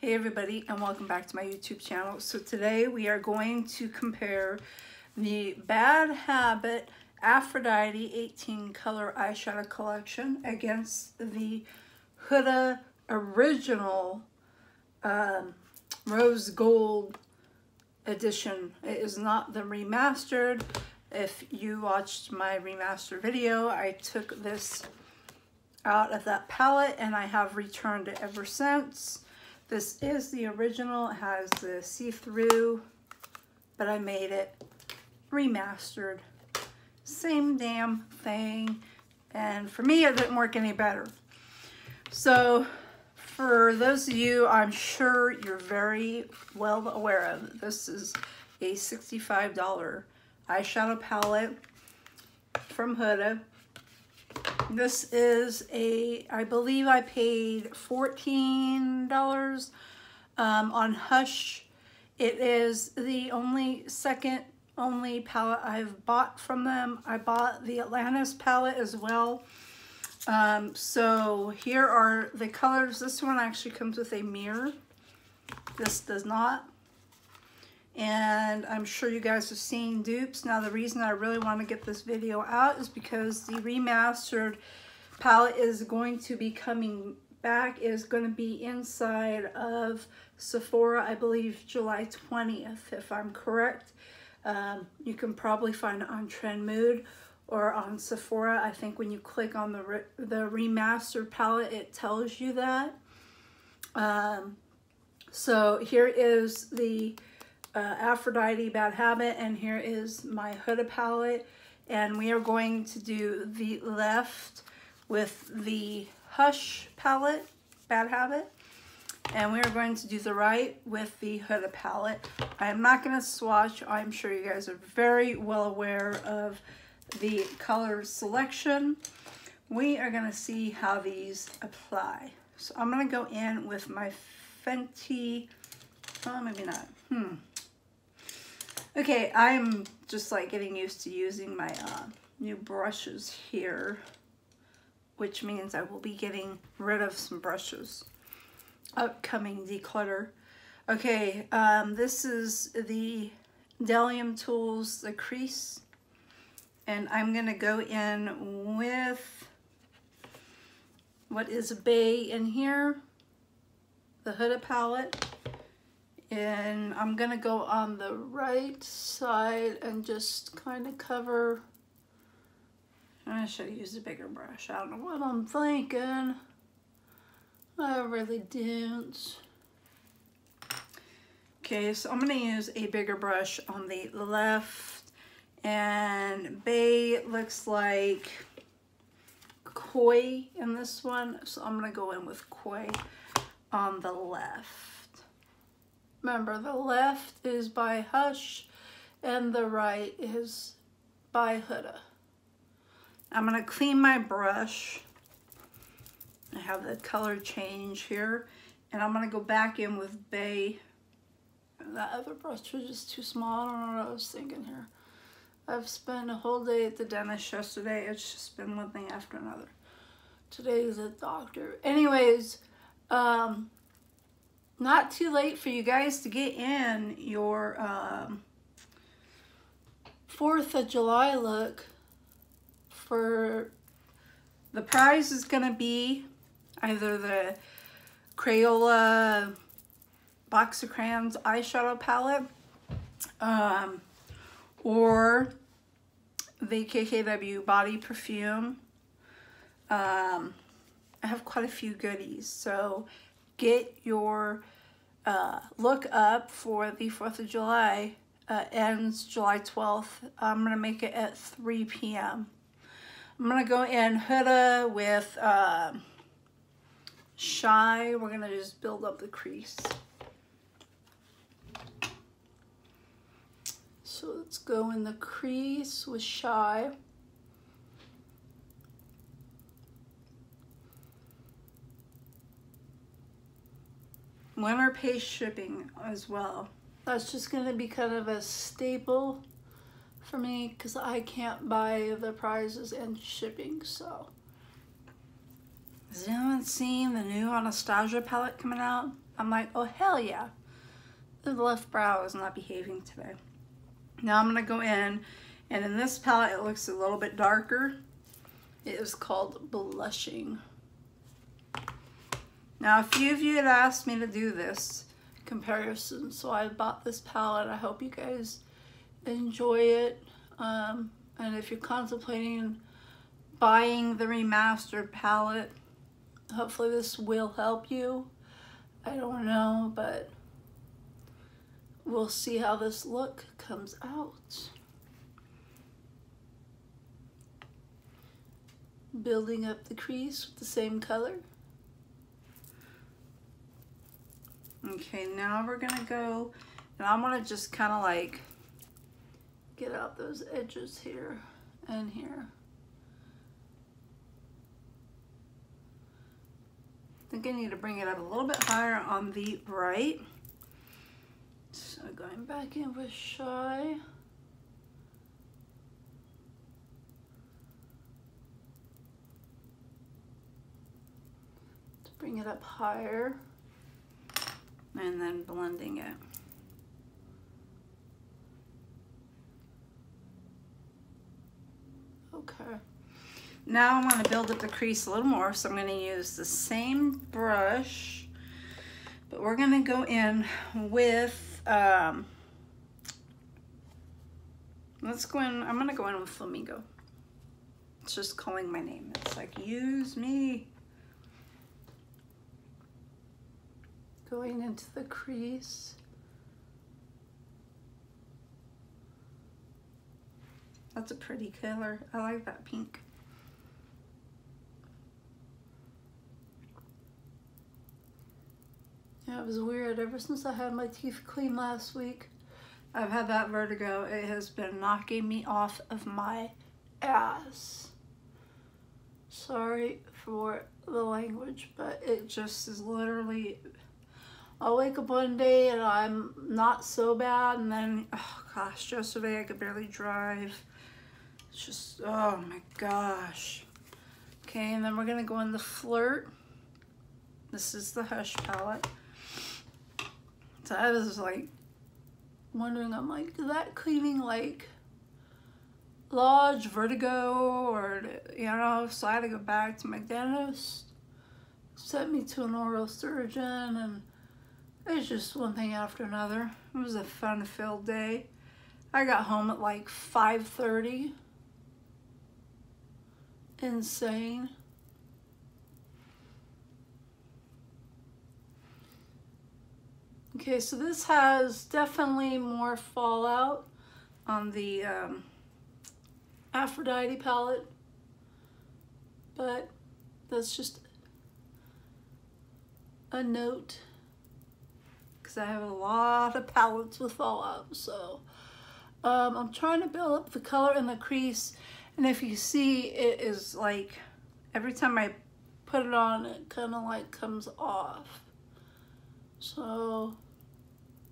Hey everybody, and welcome back to my YouTube channel. So today we are going to compare the Bad Habit Aphrodite 18 color eyeshadow collection against the Huda original rose gold edition. It is not the remastered. If you watched my remaster video, I took this out of that palette and I have returned it ever since. This is the original. It has the see-through, but I made it remastered. Same damn thing. And for me, it didn't work any better. So for those of you, I'm sure you're very well aware of, this is a $65 eyeshadow palette from Huda. This is I believe I paid $14 on Hush. It is the second only palette I've bought from them. I bought the Atlantis palette as well. So here are the colors. This one actually comes with a mirror. This does not. And I'm sure you guys have seen dupes. Now the reason I really want to get this video out is because the remastered palette is going to be coming back. It is going to be inside of Sephora, I believe July 20th, if I'm correct. You can probably find it on Trend Mood or on Sephora. I think when you click on the remastered palette, it tells you that. So here is the Aphrodite Bad Habit, and here is my Huda palette, and we are going to do the left with the Hush palette, Bad Habit, and we are going to do the right with the Huda palette. I'm not going to swatch. I'm sure you guys are very well aware of the color selection. We are going to see how these apply. So I'm going to go in with my Fenty, oh maybe not, Okay, I'm just like getting used to using my new brushes here, which means I will be getting rid of some brushes. Upcoming declutter. Okay, this is the Delium Tools, the Kriss, and I'm gonna go in with what is Bay in here, the Huda palette. And I'm gonna go on the right side and just kind of cover. I should have used a bigger brush. I don't know what I'm thinking. I really didn't. Okay, so I'm gonna use a bigger brush on the left. And Bay looks like Koi in this one. So I'm gonna go in with Koi on the left. Remember, the left is by Hush and the right is by Huda. I'm going to clean my brush. I have the color change here. And I'm going to go back in with Bay. That other brush was just too small. I don't know what I was thinking here. I've spent a whole day at the dentist yesterday. It's just been one thing after another. Today is a doctor. Anyways, not too late for you guys to get in your 4th of July look. For the prize is going to be either the Crayola Box of Crayons eyeshadow palette or the KKW body perfume. I have quite a few goodies, so get your look up for the 4th of July. Ends July 12th. I'm going to make it at 3 p.m. I'm going to go in Huda with Shy. We're going to just build up the crease. So let's go in the crease with Shy. Winner pays shipping as well. That's just going to be kind of a staple for me because I can't buy the prizes and shipping. So, has anyone seen the new Anastasia palette coming out? I'm like, oh hell yeah. The left brow is not behaving today. Now I'm going to go in, and in this palette it looks a little bit darker. It is called Blushing. Now a few of you had asked me to do this comparison, so I bought this palette. I hope you guys enjoy it. And if you're contemplating buying the remastered palette, hopefully this will help you. I don't know, but we'll see how this look comes out. Building up the crease with the same color. Okay, now we're gonna go, and I'm gonna just kind of like get out those edges here and here. I think I need to bring it up a little bit higher on the right. So going back in with Shy. To bring it up higher. And then blending it. Okay. Now I'm going to build up the crease a little more, so I'm going to use the same brush, but we're going to go in with, let's go in, I'm going to go in with Flamingo. It's just calling my name. It's like, use me. Going into the crease. That's a pretty color. I like that pink. Yeah, it was weird. Ever since I had my teeth cleaned last week, I've had that vertigo. It has been knocking me off of my ass. Sorry for the language, but it just is literally... I'll wake up one day and I'm not so bad, and then, oh gosh, yesterday I could barely drive. It's just, oh my gosh. Okay, and then we're gonna go in the Flirt. This is the Hush palette. So I was like wondering, I'm like, is that cleaning like Lodge, Vertigo, or, you know, so I had to go back to my dentist. Sent me to an oral surgeon, and it's just one thing after another. It was a fun-filled day. I got home at like 5:30. Insane. Okay, so this has definitely more fallout on the Aphrodite palette, but that's just a note. I have a lot of palettes with fallout, so I'm trying to build up the color in the crease, and if you see, it is like every time I put it on, it kind of like comes off. So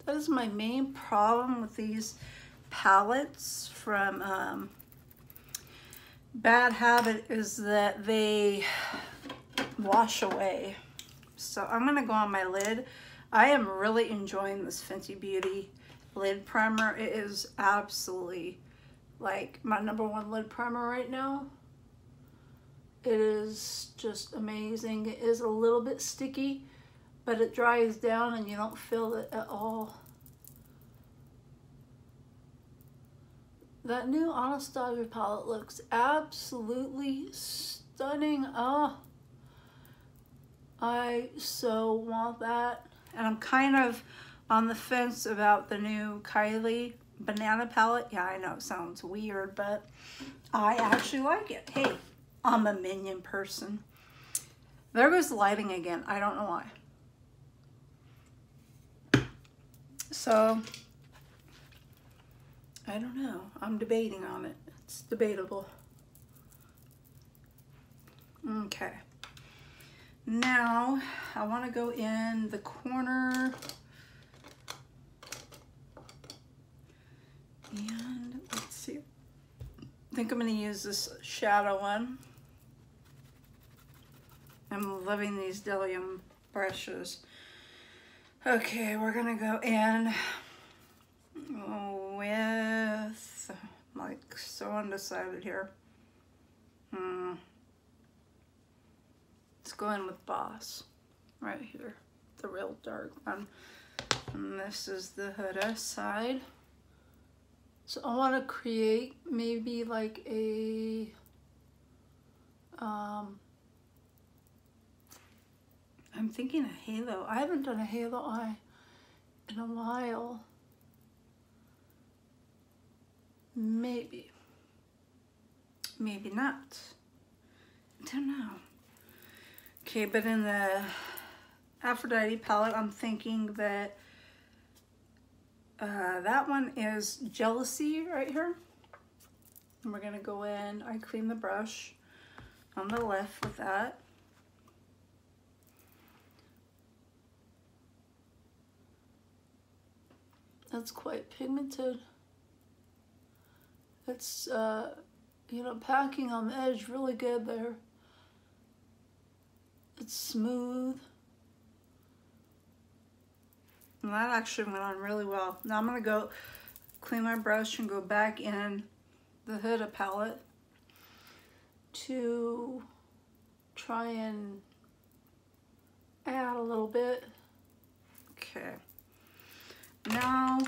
that is my main problem with these palettes from Bad Habit, is that they wash away. So I'm gonna go on my lid. I am really enjoying this Fenty Beauty lid primer. It is absolutely like my #1 lid primer right now. It is just amazing. It is a little bit sticky, but it dries down and you don't feel it at all. That new Anastasia palette looks absolutely stunning. Oh, I so want that. And I'm kind of on the fence about the new Kylie banana palette. Yeah, I know it sounds weird, but I actually like it. Hey, I'm a minion person. There goes the lighting again. I don't know why. So, I don't know. I'm debating on it. It's debatable. Okay. Now, I want to go in the corner, and let's see, I think I'm going to use this shadow one. I'm loving these Delium brushes. Okay, we're gonna go in with, like, so undecided here. Let's go in with Boss right here, the real dark one. And this is the Huda side. So I want to create maybe like a I'm thinking a halo. I haven't done a halo eye in a while. Maybe not. I don't know. Okay, but in the Aphrodite palette, I'm thinking that that one is Jealousy right here. And we're gonna go in, I clean the brush on the left with that. That's quite pigmented. It's, you know, packing on the edge really good there. It's smooth. And that actually went on really well. Now I'm gonna go clean my brush and go back in the Huda palette to try and add a little bit. Okay. Now I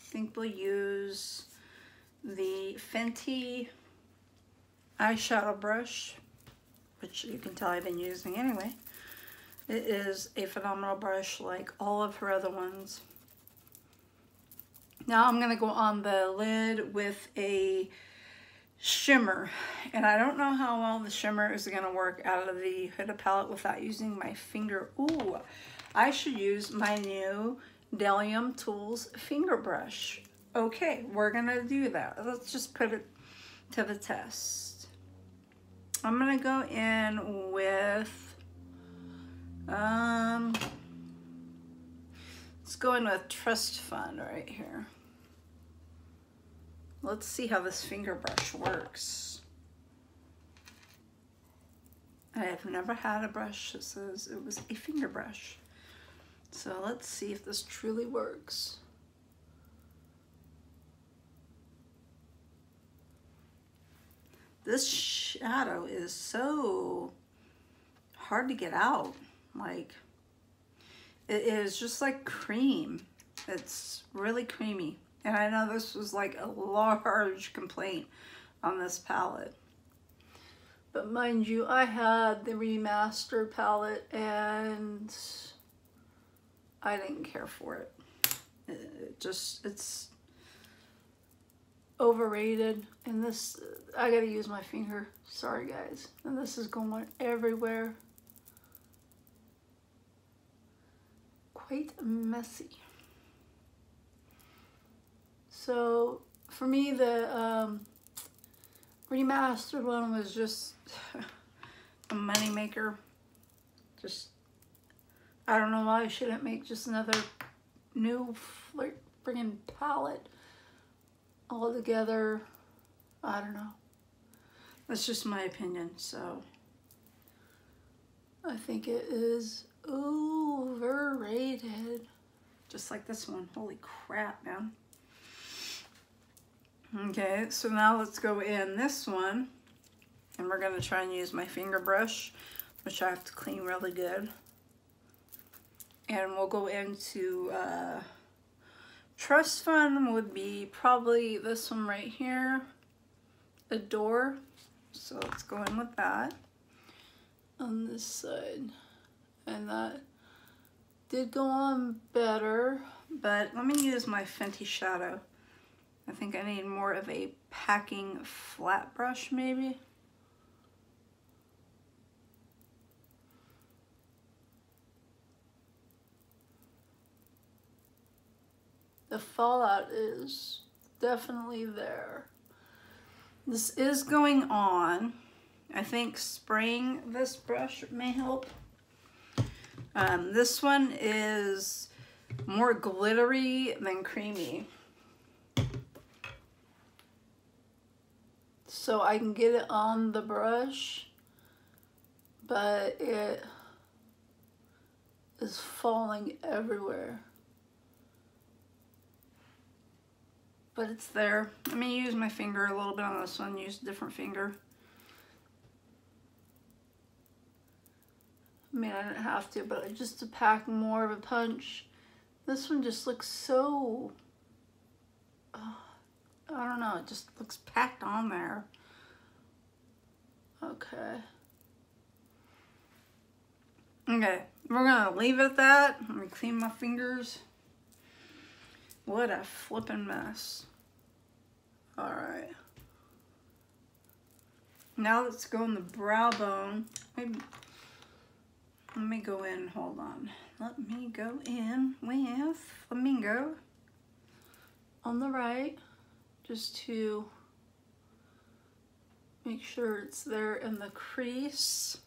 think we'll use the Fenty eyeshadow brush, which you can tell I've been using anyway. It is a phenomenal brush like all of her other ones. Now I'm gonna go on the lid with a shimmer, and I don't know how well the shimmer is gonna work out of the Huda palette without using my finger. Ooh, I should use my new Delium Tools finger brush. Okay, we're gonna do that. Let's just put it to the test. I'm gonna go in with let's go in with Trust Fund right here. Let's see how this finger brush works. I have never had a brush that says it was a finger brush. So let's see if this truly works. This shadow is so hard to get out. Like, it is just like cream. It's really creamy. And I know this was like a large complaint on this palette. But mind you, I had the remastered palette and I didn't care for it. It's overrated. And this, I gotta use my finger. Sorry guys. And this is going everywhere. Quite messy. So for me, the remastered one was just a money maker. Just, I don't know why I shouldn't make just another new friggin' palette all together. I don't know. That's just my opinion. So I think it is overrated. Just like this one. Holy crap, man. Okay, so now let's go in this one. And we're going to try and use my finger brush, which I have to clean really good. And we'll go into Trust Fund would be probably this one right here. Adore. So let's go in with that on this side. And that did go on better, but let me use my Fenty shadow. I think I need more of a packing flat brush maybe. The fallout is definitely there. This is going on. I think spraying this brush may help. This one is more glittery than creamy. So I can get it on the brush, but it is falling everywhere. But it's there. I'm going to use my finger a little bit on this one, use a different finger. I mean, I didn't have to, but just to pack more of a punch. This one just looks so, I don't know, it just looks packed on there. Okay. Okay, we're gonna leave it at that. Let me clean my fingers. What a flippin' mess. Alright. Now let's go in the brow bone. Maybe, let me go in, hold on. Let me go in with Flamingo on the right, just to make sure it's there in the crease.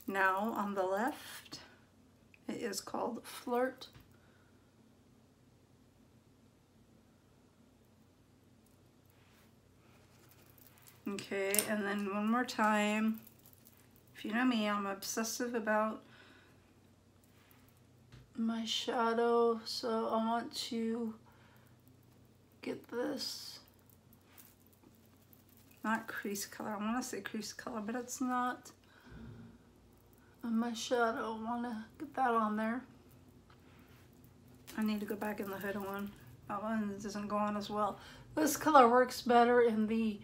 Now on the left, it is called Flirt. Okay, and then one more time. If you know me, I'm obsessive about my shadow, so I want to get this, not crease color, I want to say crease color, but it's not. And my shadow, I want to get that on there. I need to go back in the Huda one. That one doesn't go on as well. This color works better in the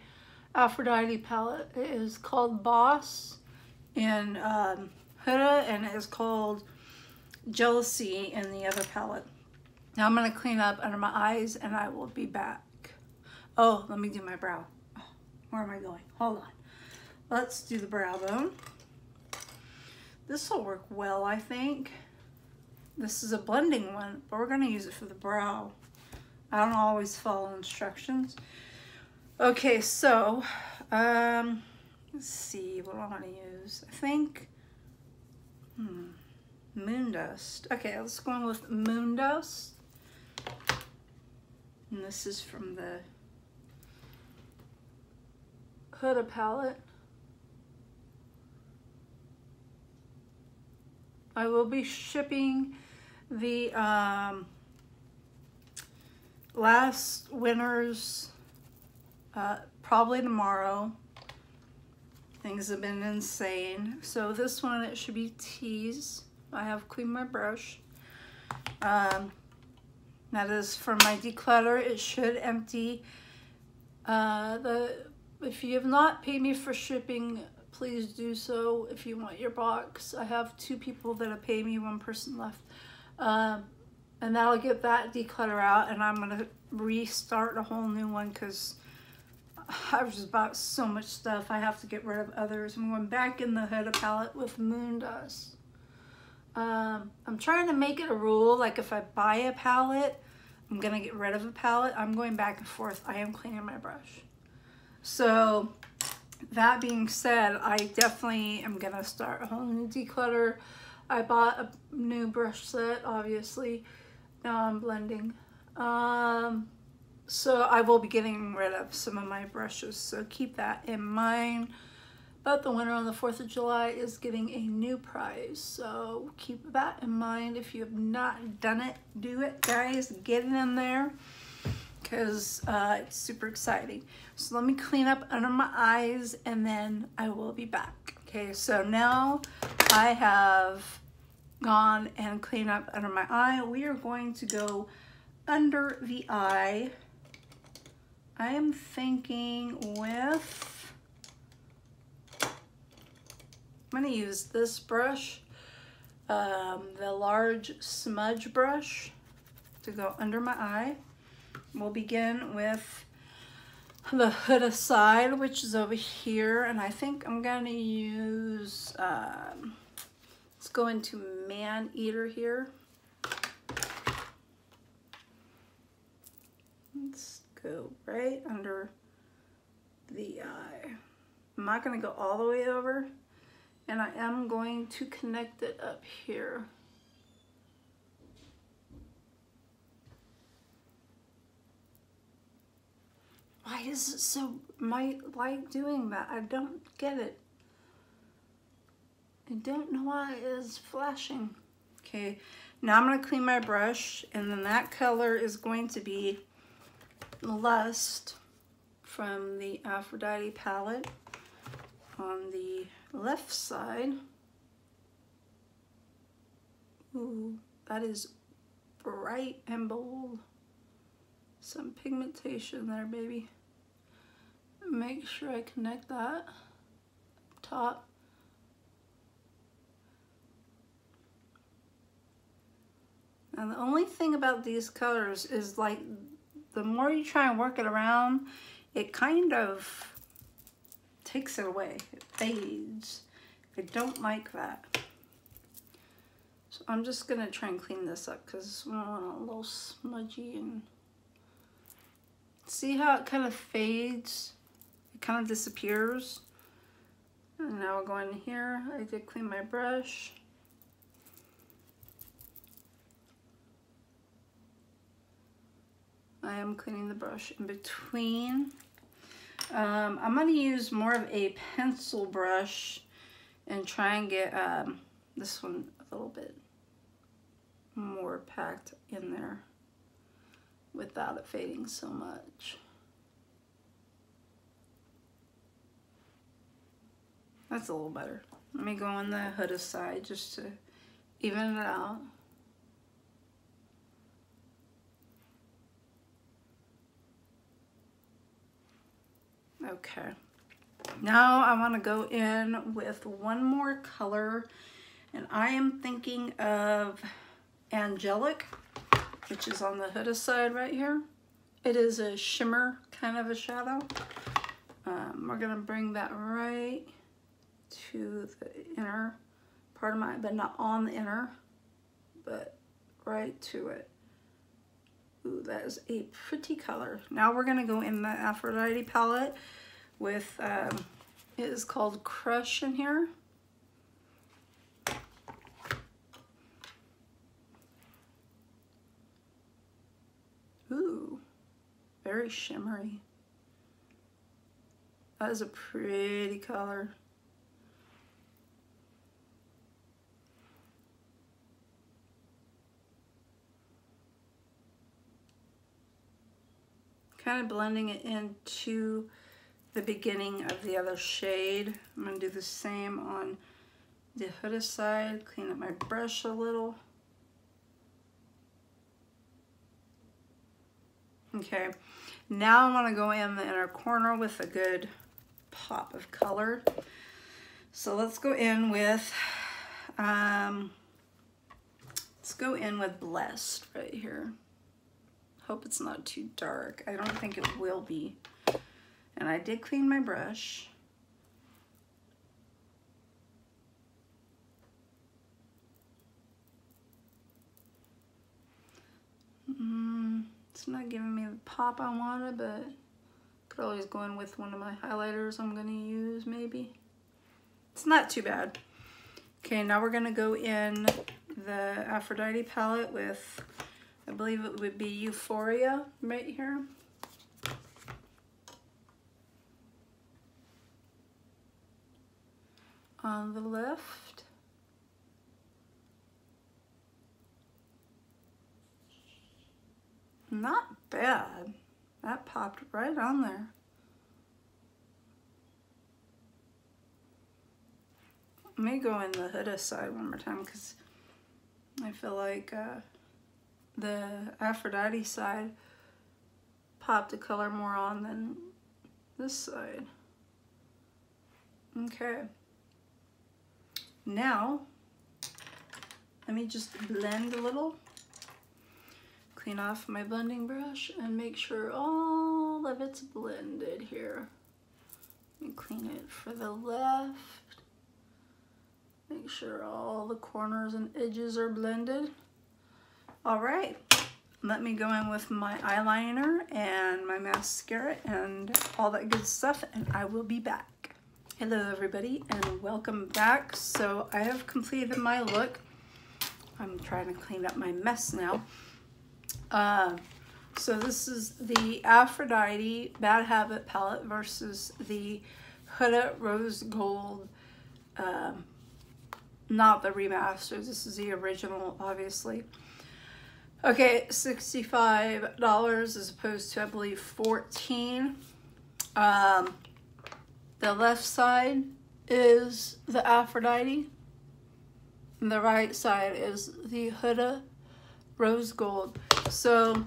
Aphrodite palette. It is called Boss in Huda, and it is called Jealousy in the other palette. Now I'm going to clean up under my eyes and I will be back. Oh, let me do my brow. Oh, where am I going? Hold on. Let's do the brow bone. This will work well, I think. This is a blending one, but we're going to use it for the brow. I don't always follow instructions. Okay, so let's see what I want to use. I think Moon Dust. Okay, let's go on with Moon Dust. And this is from the Huda palette. I will be shipping the last winners probably tomorrow. Things have been insane. So this one, it should be Tease. I have cleaned my brush. That is for my declutter. It should empty. If you have not paid me for shipping, please do so if you want your box. I have 2 people that have paid me, 1 person left. And that'll get that declutter out, and I'm gonna restart a whole new one because I've just bought so much stuff. I have to get rid of others. I'm going back in the Huda palette with Moon Dust. I'm trying to make it a rule, like if I buy a palette, I'm gonna get rid of a palette. I'm going back and forth. I am cleaning my brush. So that being said, I definitely am gonna start a whole new declutter. I bought a new brush set, obviously. Now I'm blending. So I will be getting rid of some of my brushes, so keep that in mind. But the winner on the 4th of July is getting a new prize, so keep that in mind. If you have not done it, do it, guys. Get it in there, because it's super exciting. So let me clean up under my eyes, and then I will be back. Okay, so now I have gone and cleaned up under my eye. We are going to go under the eye. I am thinking with, I'm going to use this brush, the large smudge brush, to go under my eye. We'll begin with the Huda side, which is over here, and I think I'm going to use, let's go into Man Eater here. Let's go right under the eye. I'm not going to go all the way over, and I am going to connect it up here. Why is it so, my light doing that? I don't get it. I don't know why it is flashing. Okay, now I'm going to clean my brush, and then that color is going to be Lust from the Aphrodite palette on the left side. Ooh, that is bright and bold. Some pigmentation there, baby. Make sure I connect that top. And the only thing about these colors is, like, the more you try and work it around, it kind of takes it away. It fades. I don't like that. So I'm just gonna try and clean this up because I want it a little smudgy. And see how it kind of fades? It kind of disappears. And now we'll go in here. I did clean my brush. I am cleaning the brush in between. I'm going to use more of a pencil brush and try and get this one a little bit more packed in there without it fading so much. That's a little better. Let me go on the Huda side just to even it out. Okay, now I want to go in with one more color, and I am thinking of Angelic, which is on the Huda side right here. It is a shimmer kind of a shadow. We're gonna bring that right to the inner part of my, but not on the inner, but right to it. Ooh, that is a pretty color. Now we're gonna go in the Aphrodite palette with, it is called Kush in here. Ooh, very shimmery. That is a pretty color. Kind of blending it into the beginning of the other shade. I'm going to do the same on the Huda side. Clean up my brush a little. Okay, now I want to go in the inner corner with a good pop of color. So let's go in with, Blessed right here. Hope it's not too dark. I don't think it will be. And I did clean my brush. It's not giving me the pop I wanted, but could always go in with one of my highlighters I'm gonna use maybe. It's not too bad. Okay, now we're gonna go in the Aphrodite palette with, I believe it would be Euphoria right here. On the left. Not bad. That popped right on there. Let me go in the Huda side one more time because I feel like the Aphrodite side popped the color more on than this side. Okay. Now, let me just blend a little. Clean off my blending brush and make sure all of it's blended here. Let me clean it for the left. Make sure all the corners and edges are blended. All right, let me go in with my eyeliner and my mascara and all that good stuff, and I will be back. Hello everybody, and welcome back. So I have completed my look. I'm trying to clean up my mess now. So this is the Aphrodite Bad Habit palette versus the Huda Rose Gold not the remastered. This is the original, obviously. Okay, $65 as opposed to, I believe, $14. The left side is the Aphrodite. And the right side is the Huda Rose Gold. So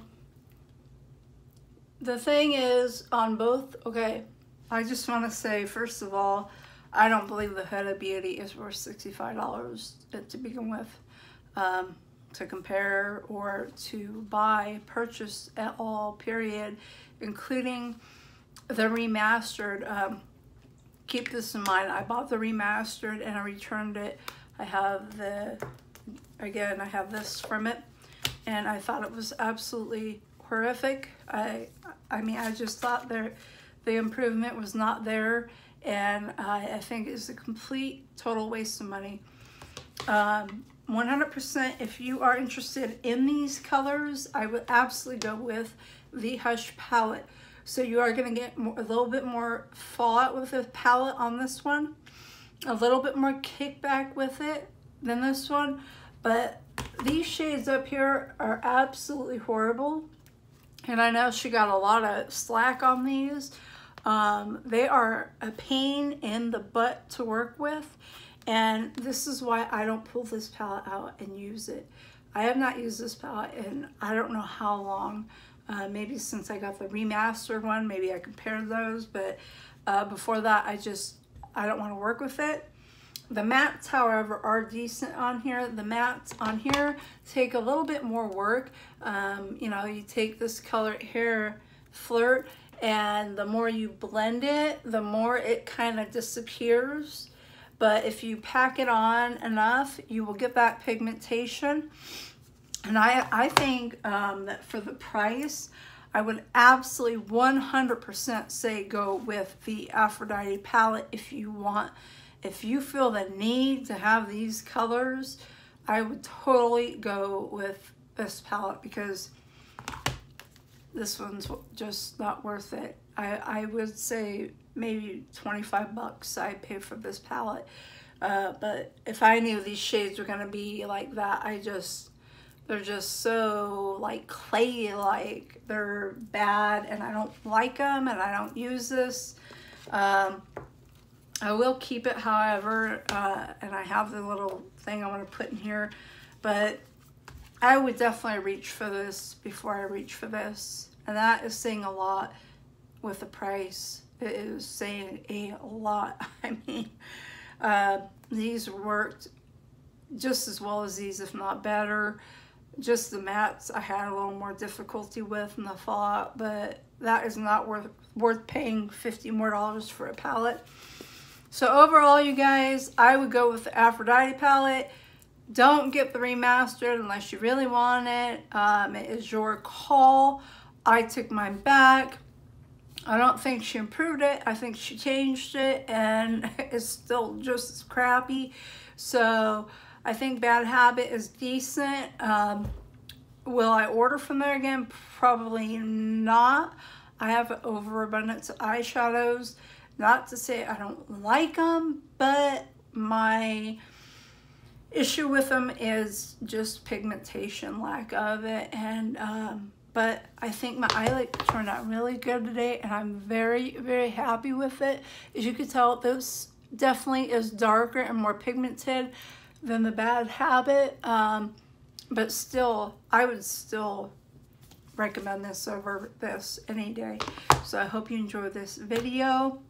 the thing is on both, okay, I just want to say, first of all, I don't believe the Huda Beauty is worth $65 to begin with, to compare or to buy, purchase at all, period, including the remastered. Keep this in mind, I bought the remastered and I returned it. I have again, I have this from it, and I thought it was absolutely horrific. I mean, I just thought the improvement was not there, and I think it's a complete, total waste of money. 100%, if you are interested in these colors, I would absolutely go with the Hush palette. So you are going to get a little bit more fallout with the palette on this one, a little bit more kickback with it than this one, but these shades up here are absolutely horrible. And I know she got a lot of slack on these. They are a pain in the butt to work with, and this is why I don't pull this palette out and use it. I have not used this palette in I don't know how long. Maybe since I got the remastered one, maybe I compared those, but before that, I don't want to work with it. The mattes, however, are decent on here. The mattes on here take a little bit more work. You know, you take this color here, Flirt, and the more you blend it, the more it kind of disappears. But if you pack it on enough, you will get that pigmentation. And I think that for the price, I would absolutely 100% say go with the Aphrodite palette if you want. If you feel the need to have these colors, I would totally go with this palette because this one's just not worth it. I would say maybe 25 bucks I'd pay for this palette. But if I knew these shades were going to be like that, they're just so like clay-like. They're bad and I don't like them and I don't use this. I will keep it, however, and I have the little thing I want to put in here, but I would definitely reach for this before I reach for this. And that is saying a lot with the price. It is saying a lot. I mean, these worked just as well as these, if not better. Just the mattes I had a little more difficulty with in the fallout, but that is not worth paying $50 more for a palette. So overall, you guys, I would go with the Aphrodite palette. Don't get the remastered unless you really want it. It is your call. I took mine back. I don't think she improved it. I think she changed it, and it's still just as crappy. So I think Bad Habit is decent. Will I order from there again? Probably not. I have an overabundance of eyeshadows. Not to say I don't like them, but my issue with them is just pigmentation, lack of it. And but I think my eyelid turned out really good today, and I'm very, very happy with it. As you can tell, this definitely is darker and more pigmented than the Bad Habit, but still, I would still recommend this over this any day. So I hope you enjoyed this video.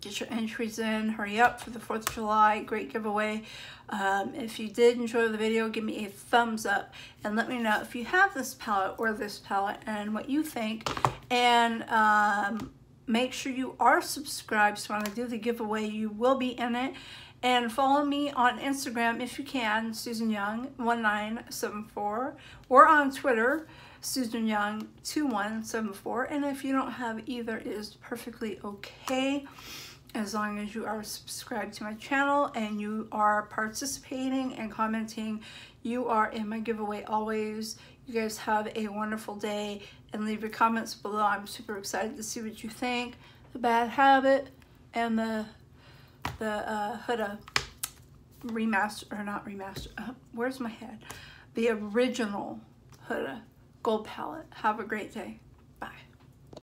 Get your entries in, hurry up for the 4th of July, great giveaway. If you did enjoy the video, give me a thumbs up and let me know if you have this palette or this palette and what you think. And make sure you are subscribed, so when I do the giveaway, you will be in it. And follow me on Instagram if you can, Susan Young 1974, or on Twitter, Susan Young 2174. And if you don't have either, it is perfectly okay, as long as you are subscribed to my channel and you are participating and commenting. You are in my giveaway always. You guys have a wonderful day, and leave your comments below. I'm super excited to see what you think. The Bad Habit and the Huda remaster, or not remaster, where's my head? The original Huda Gold Palette. Have a great day. Bye.